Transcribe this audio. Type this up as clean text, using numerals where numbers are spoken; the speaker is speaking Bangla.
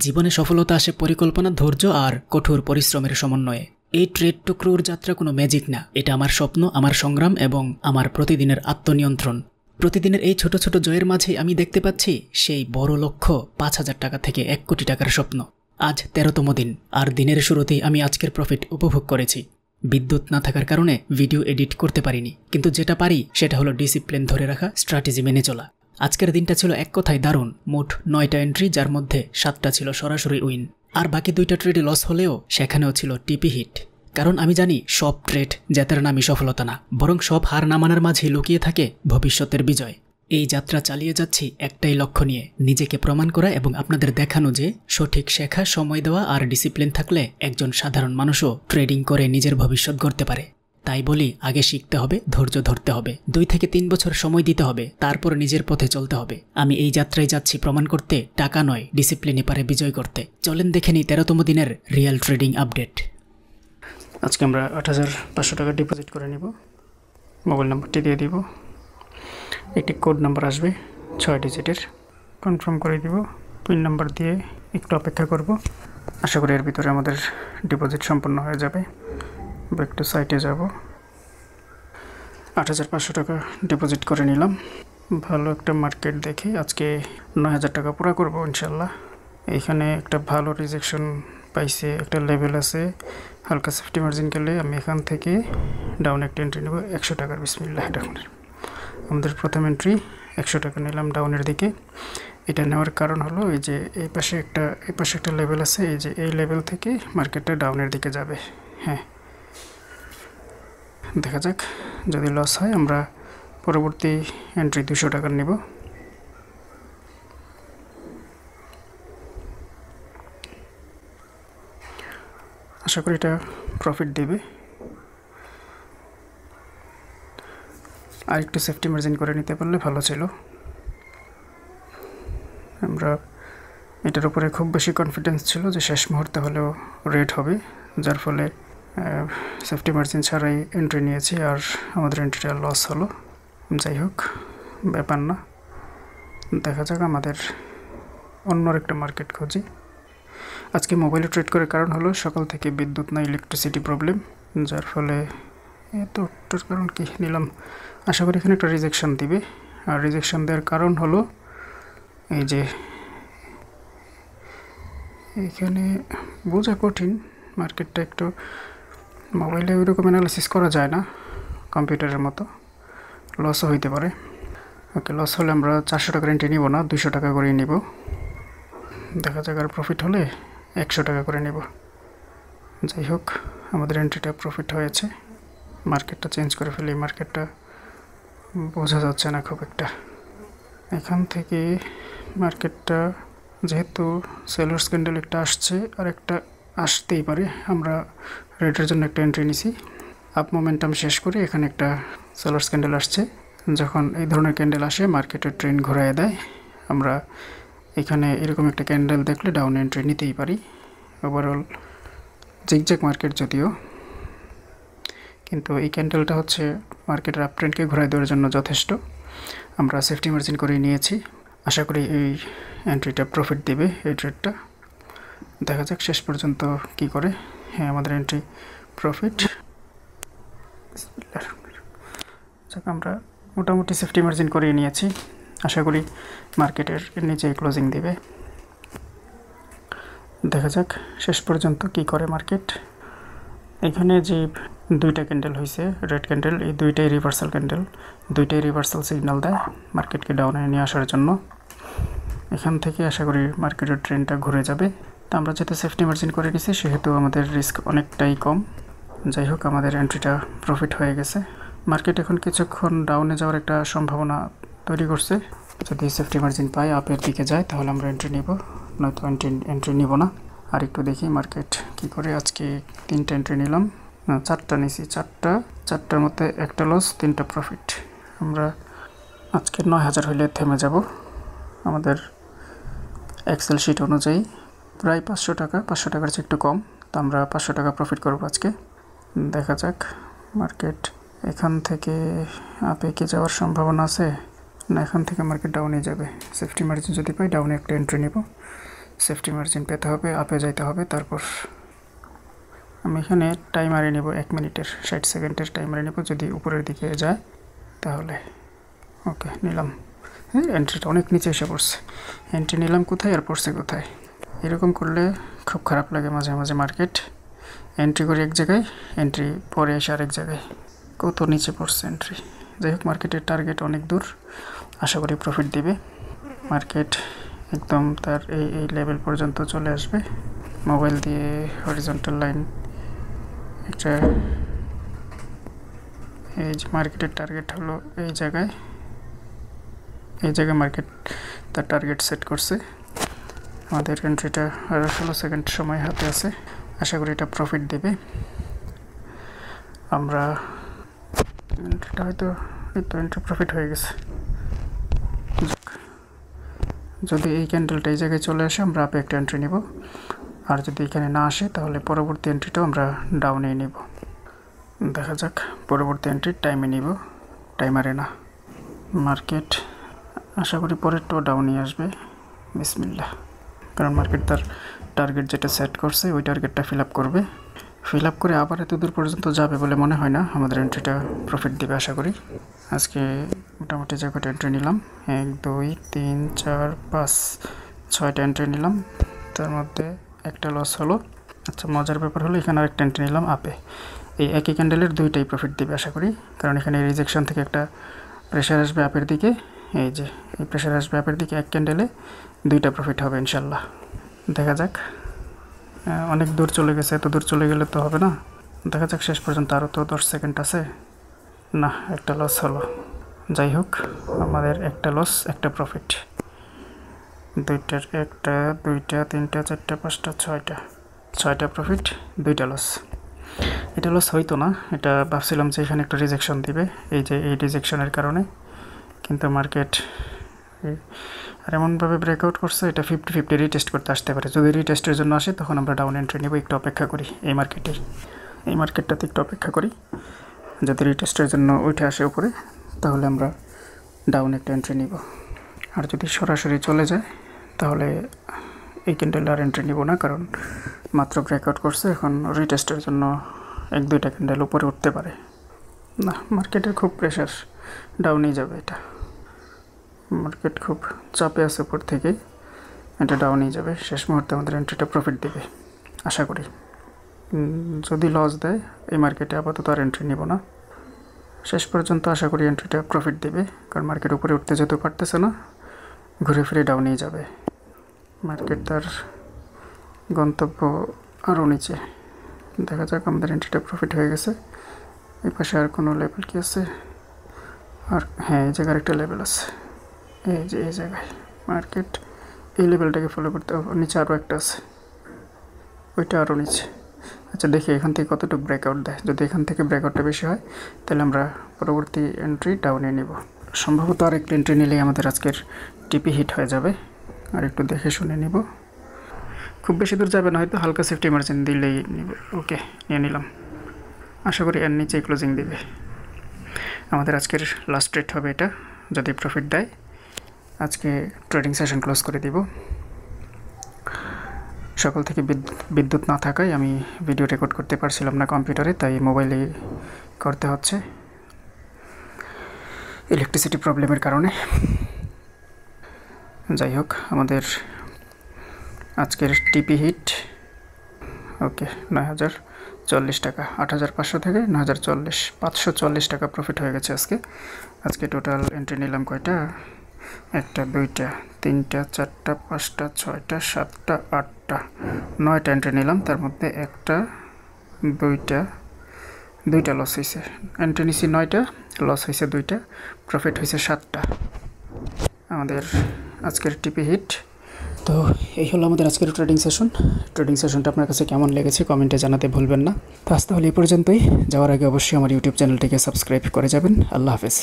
জীবনে সফলতা আসে পরিকল্পনা, ধৈর্য আর কঠোর পরিশ্রমের সমন্বয়ে। এই ট্রেড টু ক্রোর যাত্রা কোনো ম্যাজিক না, এটা আমার স্বপ্ন, আমার সংগ্রাম এবং আমার প্রতিদিনের আত্মনিয়ন্ত্রণ। প্রতিদিনের এই ছোট ছোট জয়ের মাঝে আমি দেখতে পাচ্ছি সেই বড় লক্ষ্য, 5,000 টাকা থেকে 1 কোটি টাকার স্বপ্ন। আজ 13তম দিন, আর দিনের শুরুতেই আমি আজকের প্রফিট উপভোগ করেছি। বিদ্যুৎ না থাকার কারণে ভিডিও এডিট করতে পারিনি, কিন্তু যেটা পারি সেটা হলো ডিসিপ্লিন ধরে রাখা, স্ট্র্যাটেজি মেনে চলা। আজকের দিনটা ছিল এক কথায় দারুণ। মোট 9টা এন্ট্রি, যার মধ্যে 7টা ছিল সরাসরি উইন, আর বাকি 2টা ট্রেডে লস হলেও সেখানেও ছিল টিপি হিট। কারণ আমি জানি সব ট্রেড জেতার নামই সফলতা না, বরং সব হার না মানার মাঝে লুকিয়ে থাকে ভবিষ্যতের বিজয়। এই যাত্রা চালিয়ে যাচ্ছি একটাই লক্ষ্য নিয়ে, নিজেকে প্রমাণ করা এবং আপনাদের দেখানো যে সঠিক শেখা, সময় দেওয়া আর ডিসিপ্লিন থাকলে একজন সাধারণ মানুষও ট্রেডিং করে নিজের ভবিষ্যৎ গড়তে পারে। তাই বলি, আগে শিখতে হবে, ধৈর্য ধরতে হবে, 2 থেকে 3 বছর সময় দিতে হবে, তারপর নিজের পথে চলতে হবে। আমি এই যাত্রায় যাচ্ছি প্রমাণ করতে, টাকা নয় ডিসিপ্লিনে পারে বিজয় করতে। চলেন দেখে নিই 13তম দিনের রিয়েল ট্রেডিং আপডেট। আজকে আমরা 8,500 টাকা ডিপোজিট করে নিব। মোবাইল নাম্বারটি দিয়ে দিব, একটি কোড নাম্বার আসবে 6 ডিজিটের, কনফার্ম করে দিব। পিন নাম্বার দিয়ে একটু অপেক্ষা করব। আশা করি এর ভিতরে আমাদের ডিপোজিট সম্পন্ন হয়ে যাবে। ব্যাক টু সাইটে যাব। 8,500 টাকা ডিপোজিট করে নিলাম। ভালো একটা মার্কেট দেখে আজকে 9,000 টাকা পুরো করব ইনশাল্লাহ। এইখানে একটা ভালো রিজেকশন পাইছে, একটা লেভেল আছে, হালকা সেফটি মার্জিন গেলে আমি এখান থেকে ডাউন একটা এন্ট্রি নেব 100 টাকার। বিসমিল্লাহ রাহমানির রাহিম। আমাদের প্রথম এন্ট্রি 100 টাকা নিলাম ডাউনের দিকে। এটা নেওয়ার কারণ হলো এই যে এই পাশে একটা লেভেল আছে, এই যে এই লেভেল থেকে মার্কেটটা ডাউনের দিকে যাবে। হ্যাঁ, দেখা যাক, যদি লস হয় আমরা পরবর্তী এন্ট্রি 200 টাকার নেব। আশা করি এটা প্রফিট দেবে। আর একটু সেফটি মার্জিন করে নিতে পারলে ভালো ছিল। আমরা এটার উপরে খুব বেশি কনফিডেন্স ছিল যে শেষ মুহূর্তে হলেও রেড হবে, যার ফলে সেফটি মার্জিন ছাড়াই এন্ট্রি নিয়েছি, আর আমাদের এন্ট্রিটা লস হলো। যাই হোক, ব্যাপার না, দেখা যাক, আমাদের অন্য একটা মার্কেট খুঁজি। আজকে মোবাইলে ট্রেড করার কারণ হলো সকাল থেকে বিদ্যুৎ না, ইলেকট্রিসিটি প্রবলেম, যার ফলে এতটার কারণ কি নিলাম। আশা করি এখানে একটা রিজেকশন দিবে, আর রিজেকশন দেওয়ার কারণ হলো এই যে এখানে বোঝা কঠিন মার্কেটটা, একটু মোবাইলে ওইরকম অ্যানালাইসিস করা যায় না কম্পিউটারের মতো, লসও হইতে পারে। ওকে, লস হলে আমরা 400 টাকার এন্ট্রি নিব না, 200 টাকা করে নিব। দেখা যাক, আর প্রফিট হলে 100 টাকা করে নেব। যাই হোক, আমাদের এন্ট্রিটা প্রফিট হয়েছে। মার্কেটটা চেঞ্জ করে ফেলি, মার্কেটটা বোঝা যাচ্ছে না খুব একটা। এখান থেকে মার্কেটটা যেহেতু সেলার্স ক্যান্ডেল একটা আসছে আর একটা আসতেই পারে, আমরা রেডের জন্য একটা এন্ট্রি নিছি। আপ মোমেন্টাম শেষ করে এখানে একটা সেলার্স ক্যান্ডেল আসছে। যখন এই ধরনের ক্যান্ডেল আসে মার্কেটের ট্রেন্ড ঘুরিয়ে দেয়। আমরা এখানে এরকম একটা ক্যান্ডেল দেখলে ডাউন এন্ট্রি নিতেই পারি। ওভারঅল জিগজ্যাগ মার্কেট যদিও, কিন্তু এই ক্যান্ডেলটা হচ্ছে মার্কেটের আপ ট্রেন্ডকে ঘুরাই দেওয়ার জন্য যথেষ্ট। আমরা সেফটি মার্জিন করে নিয়েছি। আশা করি এই এন্ট্রিটা প্রফিট দেবে, এই ট্রেডটা। দেখা যাক শেষ পর্যন্ত কি করে। হ্যাঁ, আমাদের এন্ট্রি প্রফিট। যাক, আমরা মোটামুটি সেফটি মার্জিন করে নিয়েছি। আশা করি মার্কেটের নিচে ক্লোজিং দেবে। দেখা যাক শেষ পর্যন্ত কি করে মার্কেট। এখানে যে 2টা ক্যান্ডেল হয়েছে, রেড ক্যান্ডেল, এই 2টাই রিভার্সাল ক্যান্ডেল, 2টাই রিভার্সাল সিগন্যাল দেয় মার্কেটকে ডাউনে নিয়ে আসার জন্য। এখান থেকে আশা করি মার্কেটের ট্রেন্ডটা ঘুরে যাবে। তো আমরা যেহেতু সেফটি মার্জিন করে নিয়েছি, সেহেতু আমাদের রিস্ক অনেকটাই কম। যাই হোক, আমাদের এন্ট্রিটা প্রফিট হয়ে গেছে। মার্কেট এখন কিছুক্ষণ ডাউনে যাওয়ার একটা সম্ভাবনা তৈরি করছে। যদি সেফটি মার্জিন পাই, আপের দিকে যায়, তাহলে আমরা এন্ট্রি নিব, নয়তো এন্ট্রি নিব না। আর একটু দেখি মার্কেট কি করে। আজকে 3টা এন্ট্রি নিলাম, 4টা নিছি, 4টার মধ্যে একটা লস, 3টা প্রফিট। আমরা আজকে 9,000 হইলে থেমে যাব। আমাদের এক্সেল শিট অনুযায়ী প্রায় 500 টাকা, 500 টাকার চেয়ে একটু কম। তো আমরা 500 টাকা প্রফিট করব আজকে। দেখা যাক মার্কেট এখান থেকে আপে কি যাওয়ার সম্ভাবনা আছে, না এখান থেকে মার্কেট ডাউনে যাবে। সেফটি মার্জিন যদি পাই, ডাউনে একটা এন্ট্রি নেব। সেফটি মার্জিন পেতে হবে, আপে যাইতে হবে। তারপর আমি এখানে টাইমারে নেব 1 মিনিটের, 60 সেকেন্ডের টাইমারে নেব। যদি উপরের দিকে যায় তাহলে ওকে নিলাম। হ্যাঁ, এন্ট্রিটা অনেক নিচে এসে পড়ছে। এন্ট্রি নিলাম কোথায় আর পড়ছে কোথায়, এরকম করলে খুব খারাপ লাগে মাঝে মাঝে। মার্কেট এন্ট্রি করি এক জায়গায়, এন্ট্রি পরে এসে আরেক জায়গায়, কত নিচে পড়ছে এন্ট্রি। যাই হোক, মার্কেটের টার্গেট অনেক দূর, আশা করি প্রফিট দিবে। মার্কেট একদম তার এই লেভেল পর্যন্ত চলে আসবে। মোবাইল দিয়ে হরিজন্টাল লাইন একটা, এই যে মার্কেটের টার্গেট হলো এই জায়গায় মার্কেট তার টার্গেট সেট করছে। আমাদের এন্ট্রিটা আর 16 সেকেন্ড সময় হাতে আছে, আশা করি এটা প্রফিট দেবে। আমরা এন্ট্রিটা হয়তো এন্ট্রি প্রফিট হয়ে গেছে। যদি এই ক্যান্ডেলটা এই জায়গায় চলে আসে আমরা আপে একটা এন্ট্রি নিব, আর যদি এখানে না আসে তাহলে পরবর্তী এন্ট্রিটাও আমরা ডাউনে নিব। দেখা যাক, পরবর্তী এন্ট্রির টাইমে নিব, টাইমারে না। মার্কেট আশা করি পরেরটাও ডাউনে আসবে, বিসমিল্লাহ। কারণ মার্কেট তার টার্গেট যেটা সেট করছে ওই টার্গেটটা ফিল আপ করবে। ফিল আপ করে আবার এত দূর পর্যন্ত যাবে বলে মনে হয় না। আমাদের এন্ট্রিটা প্রফিট দেবে আশা করি। আজকে মোটামুটি যে কটা এন্ট্রি নিলাম, 1 2 3 4 5 6টা এন্ট্রি নিলাম, তার মধ্যে একটা লস হলো। আচ্ছা, মজার ব্যাপার হলো এখানে আরেকটা এন্ট্রি নিলাম আপে। এই একই ক্যান্ডেলের দুইটাই প্রফিট দেবে আশা করি, কারণ এখানে রিজেকশন থেকে একটা প্রেশার আসবে আপের দিকে। এই যে এই প্রেশার আসবে আপের দিকে, এক ক্যান্ডেলে দুইটা প্রফিট হবে ইনশাল্লাহ। দেখা যাক, অনেক দূর চলে গেছে, এত দূর চলে গেলে তো হবে না। দেখা যাক শেষ পর্যন্ত, আরও তো 10 সেকেন্ড আছে। না, একটা লস হলো। যাই হোক, আমাদের একটা লস একটা প্রফিট, দুইটার একটা, দুইটা, তিনটা, চারটা, পাঁচটা, ছয়টা প্রফিট, দুইটা লস। এটা লস হইতো না, এটা ভাবছিলাম যে এখানে একটা রিজেকশন দিবে, এই যে এই রিজেকশনের কারণে, কিন্তু মার্কেট আর এমনভাবে ব্রেকআউট করছে, এটা 50-50 রিটেস্ট করতে আসতে পারে। যদি রিটেস্টের জন্য আসে তখন আমরা ডাউন এন্ট্রি নেব। একটু অপেক্ষা করি এই মার্কেটটাতে একটু অপেক্ষা করি। যদি রিটেস্টের জন্য উঠে আসে উপরে তাহলে আমরা ডাউন একটা এন্ট্রি নিব। আর যদি সরাসরি চলে যায় তাহলে এই ক্যান্ডেল আর এন্ট্রি নিব না, কারণ মাত্র ব্রেকআউট করছে। এখন রিটেস্টের জন্য 1-2টা ক্যান্ডেল উপরে উঠতে পারে। না, মার্কেটের খুব প্রেশার, ডাউনই যাবে এটা। মার্কেট খুব চাপে আছে উপর থেকে, এটা ডাউনই যাবে। শেষ মুহূর্তে আমাদের এন্ট্রিটা প্রফিট দেবে আশা করি। যদি লস দেয় এই মার্কেটে আপাতত আর এন্ট্রি নিব না। শেষ পর্যন্ত আশা করি এন্ট্রিটা প্রফিট দেবে, কারণ মার্কেট উপরে উঠতে যেতে পারতেছে না, ঘুরে ফিরে ডাউনেই যাবে। মার্কেট তার গন্তব্য আরও নিচে। দেখা যাক, আমাদের এন্ট্রিটা প্রফিট হয়ে গেছে। এই পাশে আর কোনো লেভেল কি আছে? আর হ্যাঁ, এই জায়গার একটা লেভেল আছে, এই যে এই জায়গায়। মার্কেট এই লেভেলটাকে ফলো করতে হবে। নিচে আরও একটা আছে, ওইটা আরও নিচে। আচ্ছা, দেখি এখান থেকে কতটুকু ব্রেকআউট দেয়। যদি এখান থেকে ব্রেকআউটটা বেশি হয় তাহলে আমরা পরবর্তী এন্ট্রি ডাউনে নিব। সম্ভবত আর একটা এন্ট্রি নিলেই আমাদের আজকের টিপি হিট হয়ে যাবে। আর একটু দেখে শুনে নিব, খুব বেশি দূর যাবে না, হয়তো হালকা সেফটি মার্জিন দিলেই নিব। ওকে, নিয়ে নিলাম। আশা করি এর নিচেই ক্লোজিং দিবে। আমাদের আজকের লাস্ট ট্রেড হবে এটা। যদি প্রফিট দেয় আজকে ট্রেডিং সেশন ক্লোজ করে দিব। সকাল থেকে বিদ্যুৎ না থাকায় আমি ভিডিও রেকর্ড করতে পারছিলাম না কম্পিউটারে, তাই মোবাইলে করতে হচ্ছে ইলেকট্রিসিটি প্রবলেমের কারণে। যাই হোক, আমাদের আজকের টিপি হিট ওকে 9,040 টাকা। 8,500 থেকে 9,040, 540 টাকা প্রফিট হয়ে গেছে আজকে টোটাল এন্ট্রি নিলাম কয়টা? 1টা 2টা 3টা 4টা 5টা 6টা 7টা 8টা 9টা এন্ট্রি নিলাম। তার মধ্যে 1টা 2টা লস হয়েছে। এন্ট্রি নিছি 9টা, লস হয়েছে 2টা, প্রফিট হয়েছে 7টা। আমাদের আজকের টিপি হিট। তো এই হলো আমাদের আজকের ট্রেডিং সেশনটা আপনার কাছে কেমন লেগেছে কমেন্টে জানাতে ভুলবেন না। তো আজ তাহলে এই পর্যন্তই। যাওয়ার আগে অবশ্যই আমার ইউটিউব চ্যানেলটিকে সাবস্ক্রাইব করে যাবেন। আল্লাহ হাফেজ।